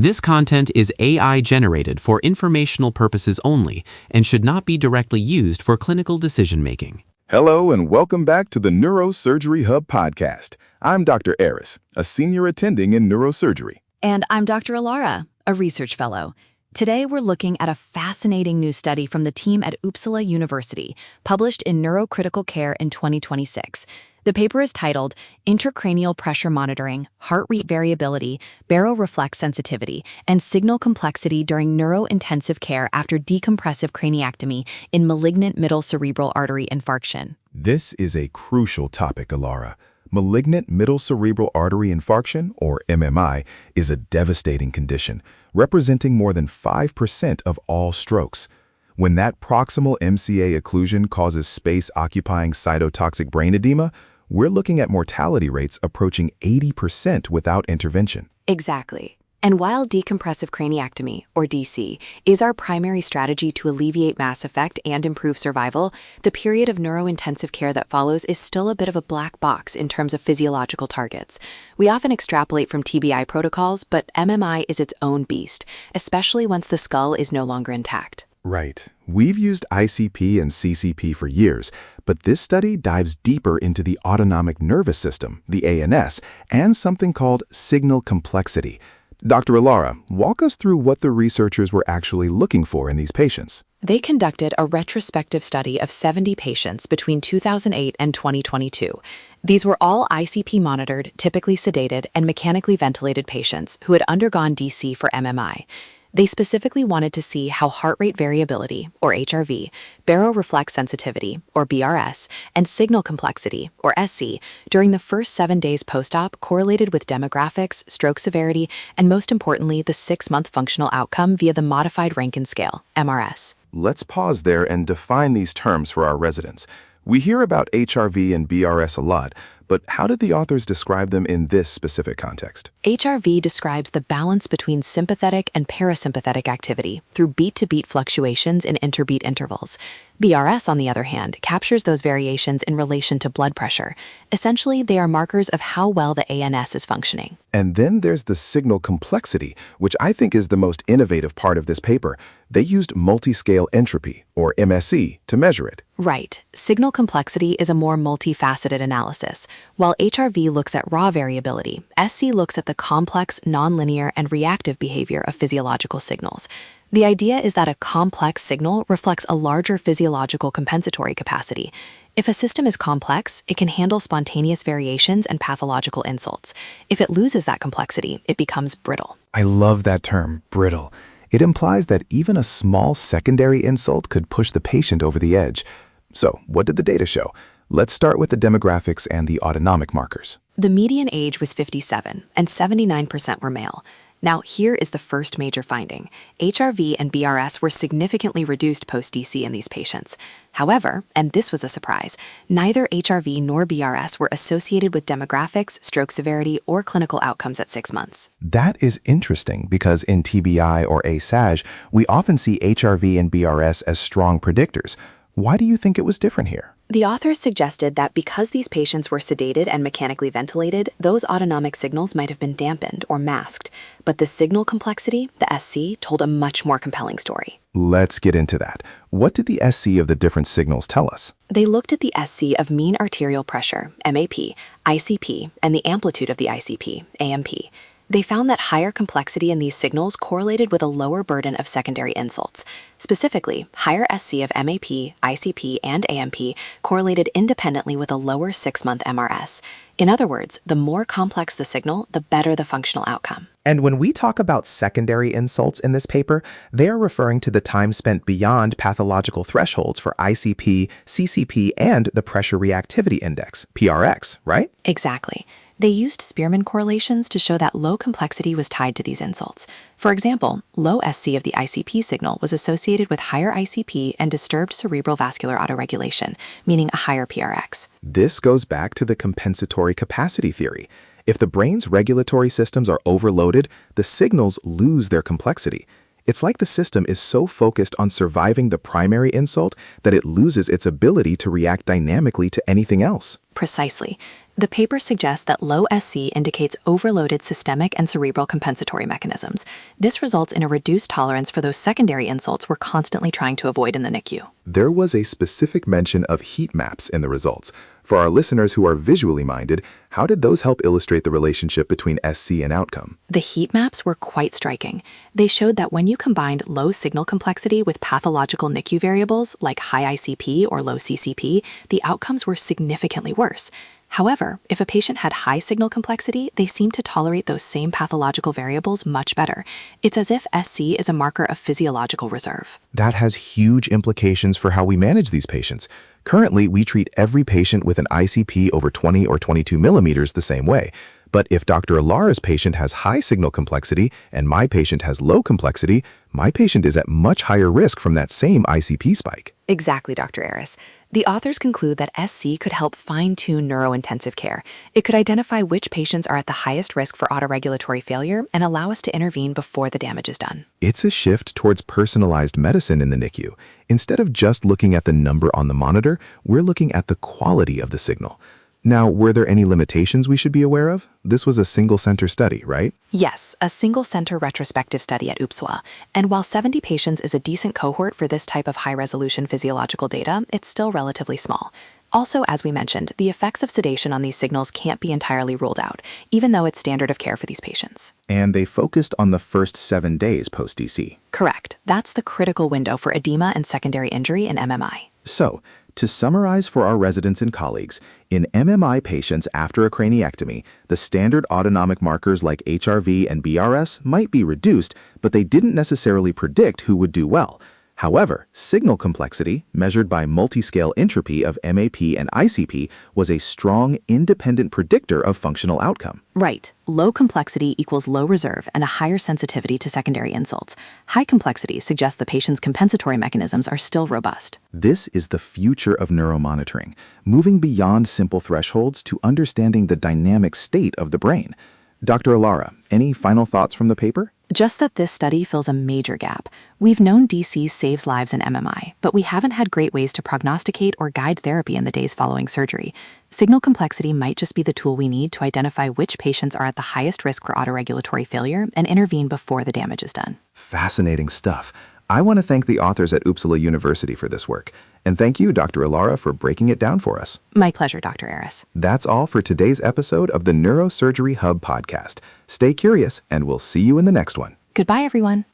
This content is AI generated for informational purposes only and should not be directly used for clinical decision-making. Hello and welcome back to the Neurosurgery Hub podcast. I'm Dr. Aris, a senior attending in neurosurgery. And I'm Dr. Alara, a research fellow. Today we're looking at a fascinating new study from the team at Uppsala University, published in Neurocritical Care in 2026. The paper is titled Intracranial Pressure Monitoring, Heart Rate Variability, Baroreflex Sensitivity, and Signal Complexity During Neurointensive Care After Decompressive Craniectomy in Malignant Middle Cerebral Artery Infarction. This is a crucial topic, Alara. Malignant middle cerebral artery infarction, or MMI, is a devastating condition, representing more than 5% of all strokes. When that proximal MCA occlusion causes space-occupying cytotoxic brain edema, we're looking at mortality rates approaching 80% without intervention. Exactly. And while decompressive craniectomy, or DC, is our primary strategy to alleviate mass effect and improve survival, the period of neurointensive care that follows is still a bit of a black box in terms of physiological targets. We often extrapolate from TBI protocols, but MMI is its own beast, especially once the skull is no longer intact. Right. We've used ICP and CCP for years, but this study dives deeper into the autonomic nervous system, the ANS, and something called signal complexity. Dr. Alara, walk us through what the researchers were actually looking for in these patients. They conducted a retrospective study of 70 patients between 2008 and 2022. These were all ICP-monitored, typically sedated, and mechanically ventilated patients who had undergone DC for MMI. They specifically wanted to see how heart rate variability, or HRV, baroreflex sensitivity, or BRS, and signal complexity, or SC, during the first 7 days post-op correlated with demographics, stroke severity, and most importantly, the 6-month functional outcome via the Modified Rankin Scale, MRS. Let's pause there and define these terms for our residents. We hear about HRV and BRS a lot, but how did the authors describe them in this specific context? HRV describes the balance between sympathetic and parasympathetic activity through beat-to-beat fluctuations in interbeat intervals. BRS, on the other hand, captures those variations in relation to blood pressure. Essentially, they are markers of how well the ANS is functioning. And then there's the signal complexity, which I think is the most innovative part of this paper. They used multiscale entropy, or MSE, to measure it. Right. Signal complexity is a more multifaceted analysis. While HRV looks at raw variability, SC looks at the complex, nonlinear, and reactive behavior of physiological signals. The idea is that a complex signal reflects a larger physiological compensatory capacity. If a system is complex, it can handle spontaneous variations and pathological insults. If it loses that complexity, it becomes brittle. I love that term, brittle. It implies that even a small secondary insult could push the patient over the edge. So, what did the data show? Let's start with the demographics and the autonomic markers. The median age was 57, and 79% were male. Now, here is the first major finding. HRV and BRS were significantly reduced post-DC in these patients. However, and this was a surprise, neither HRV nor BRS were associated with demographics, stroke severity, or clinical outcomes at 6 months. That is interesting because in TBI or ASAG, we often see HRV and BRS as strong predictors. Why do you think it was different here? The authors suggested that because these patients were sedated and mechanically ventilated, those autonomic signals might have been dampened or masked. But the signal complexity, the SC, told a much more compelling story. Let's get into that. What did the SC of the different signals tell us? They looked at the SC of mean arterial pressure, MAP, ICP, and the amplitude of the ICP, AMP. They found that higher complexity in these signals correlated with a lower burden of secondary insults. Specifically, higher SC of MAP, ICP, and AMP correlated independently with a lower 6-month MRS. In other words, the more complex the signal, the better the functional outcome. And when we talk about secondary insults in this paper, they are referring to the time spent beyond pathological thresholds for ICP, CCP, and the pressure reactivity index, PRX, right? Exactly. They used Spearman correlations to show that low complexity was tied to these insults. For example, low SC of the ICP signal was associated with higher ICP and disturbed cerebral vascular autoregulation, meaning a higher PRX. This goes back to the compensatory capacity theory. If the brain's regulatory systems are overloaded, the signals lose their complexity. It's like the system is so focused on surviving the primary insult that it loses its ability to react dynamically to anything else. Precisely. The paper suggests that low SC indicates overloaded systemic and cerebral compensatory mechanisms. This results in a reduced tolerance for those secondary insults we're constantly trying to avoid in the NICU. There was a specific mention of heat maps in the results. For our listeners who are visually minded, how did those help illustrate the relationship between SC and outcome? The heat maps were quite striking. They showed that when you combined low signal complexity with pathological NICU variables like high ICP or low CCP, the outcomes were significantly worse. However, if a patient had high signal complexity, they seemed to tolerate those same pathological variables much better. It's as if SC is a marker of physiological reserve. That has huge implications for how we manage these patients. Currently, we treat every patient with an ICP over 20 or 22 millimeters the same way. But if Dr. Alara's patient has high signal complexity and my patient has low complexity, my patient is at much higher risk from that same ICP spike. Exactly, Dr. Aris. The authors conclude that SC could help fine-tune neurointensive care. It could identify which patients are at the highest risk for autoregulatory failure and allow us to intervene before the damage is done. It's a shift towards personalized medicine in the NICU. Instead of just looking at the number on the monitor, we're looking at the quality of the signal. Now, were there any limitations we should be aware of? This was a single-center study, right? Yes, a single-center retrospective study at UPSWA. And while 70 patients is a decent cohort for this type of high-resolution physiological data, it's still relatively small. Also, as we mentioned, the effects of sedation on these signals can't be entirely ruled out, even though it's standard of care for these patients. And they focused on the first 7 days post-DC. Correct. That's the critical window for edema and secondary injury in MMI. So, to summarize for our residents and colleagues, in MMI patients after a craniectomy, the standard autonomic markers like HRV and BRS might be reduced, but they didn't necessarily predict who would do well. However, signal complexity, measured by multiscale entropy of MAP and ICP, was a strong, independent predictor of functional outcome. Right. Low complexity equals low reserve and a higher sensitivity to secondary insults. High complexity suggests the patient's compensatory mechanisms are still robust. This is the future of neuromonitoring, moving beyond simple thresholds to understanding the dynamic state of the brain. Dr. Alara, any final thoughts from the paper? Just that this study fills a major gap. We've known DC saves lives in MMI, but we haven't had great ways to prognosticate or guide therapy in the days following surgery. Signal complexity might just be the tool we need to identify which patients are at the highest risk for autoregulatory failure and intervene before the damage is done. Fascinating stuff. I want to thank the authors at Uppsala University for this work. And thank you, Dr. Alara, for breaking it down for us. My pleasure, Dr. Aris. That's all for today's episode of the Neurosurgery Hub podcast. Stay curious, and we'll see you in the next one. Goodbye, everyone.